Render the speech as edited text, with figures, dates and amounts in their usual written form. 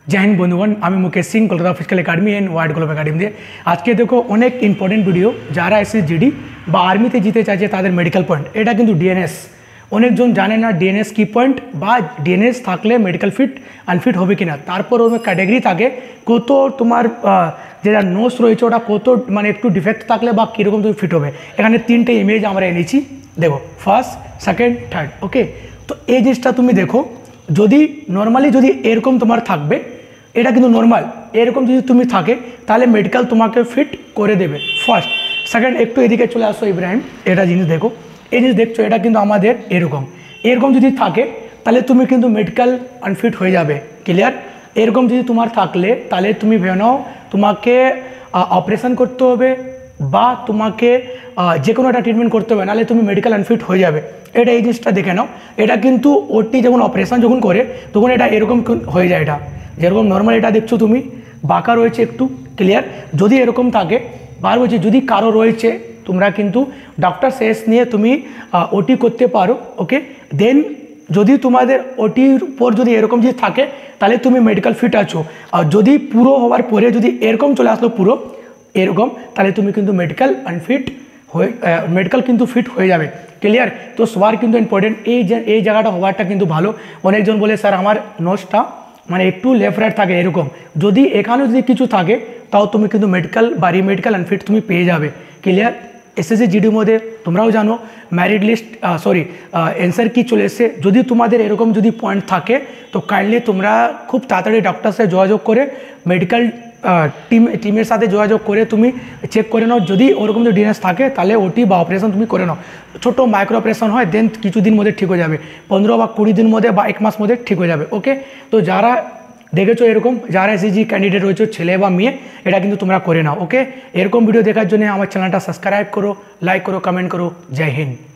जय हिंद बंधुगण आमी Mukesh Singh Kolkata physical academy and world globe academy दिए आज के देखो अनेक इम्पोर्टेंट भिडियो যারা এসএসজিডি বা আর্মিতে যেতে চাইছে তাদের মেডিকেল পয়েন্ট এটা কিন্তু ডিএনএস অনেকজন জানে না ডিএনএস কি পয়েন্ট বা ডিএনএস থাকলে মেডিকেল ফিট আনফিট হবে কিনা তারপর ওর ক্যাটাগরি থাকে কত তোমার যেটা নোস রয়েছে ওটা কত মানে একটু ডিফেক্ট থাকলে বা কীরকম তুমি ফিট হবে এখানে তিনটে ইমেজ আমরা এনেছি দেখো ফার্স্ট সেকেন্ড থার্ড ওকে তো এই জিনিসটা তুমি দেখো যদি নর্মালি যদি এরকম তোমার থাকবে এটা কিন্তু নর্মাল এরকম যদি তুমি থাকে তাহলে মেডিকেল তোমাকে ফিট করে দেবে ফার্স্ট সেকেন্ড একটু এদিকে চলে আসো ইব্রাহিম এটা জিনিস দেখো এই জিনিস দেখছো এটা কিন্তু আমাদের এরকম এরকম যদি থাকে তাহলে তুমি কিন্তু মেডিকেল আনফিট হয়ে যাবে ক্লিয়ার এরকম যদি তোমার থাকলে তাহলে তুমি ভেবে নাও তোমাকে অপারেশন করতে হবে বা তোমাকে যে কোনো একটা ট্রিটমেন্ট করতে হবে নাহলে তুমি মেডিকেল আনফিট হয়ে যাবে এটা এই জিনিসটা দেখে নাও এটা কিন্তু ওটি যখন অপারেশন যখন করে তখন এটা এরকম হয়ে যায় এটা যেরকম নর্মাল এটা দেখছো তুমি বাঁকা রয়েছে একটু ক্লিয়ার যদি এরকম থাকে বার বলছি যদি কারো রয়েছে তোমরা কিন্তু ডক্টর শেষ নিয়ে তুমি ওটি করতে পারো ওকে দেন যদি তোমাদের ওটির পর যদি এরকম যদি থাকে তাহলে তুমি মেডিকেল ফিট আছো আর যদি পুরো হওয়ার পরে যদি এরকম চলে আসলো পুরো এরকম তাহলে তুমি কিন্তু মেডিকেল আনফিট হয়ে মেডিকেল কিন্তু ফিট হয়ে যাবে ক্লিয়ার তো সবার কিন্তু ইম্পর্টেন্ট এই জায়গাটা হওয়ারটা কিন্তু ভালো অনেকজন বলে স্যার আমার নোজটা মানে একটু লেফট রাইট থাকে এরকম যদি এখানেও যদি কিছু থাকে তাও তুমি কিন্তু মেডিকেল বা রিমেডিকেল আনফিট তুমি পেয়ে যাবে ক্লিয়ার এসএসজিডির মধ্যে তোমরাও জানো ম্যারিড লিস্ট অ্যান্সার কি চলে এসছে যদি তোমাদের এরকম যদি পয়েন্ট থাকে তো কাইন্ডলি তোমরা খুব তাড়াতাড়ি ডক্টরের সাথে যোগাযোগ করে মেডিকেল টিমের সাথে যোগাযোগ করে তুমি চেক করে নাও যদি ওরকম যদি ডিএনএস থাকে তাহলে ওটি বা অপারেশন তুমি করে নাও ছোটো মাইক্রো অপারেশন হয় দেন কিছুদিন মধ্যে ঠিক হয়ে যাবে 15 বা 20 দিন মধ্যে বা 1 মাস মধ্যে ঠিক হয়ে যাবে ওকে তো যারা দেখেছো এরকম যারা এসএসজি ক্যান্ডিডেট রয়েছে ছেলে বা মেয়ে এটা কিন্তু তোমরা করে নাও ওকে এরকম ভিডিও দেখার জন্য আমার চ্যানেলটা সাবস্ক্রাইব করো লাইক করো কমেন্ট করো জয় হিন্দ।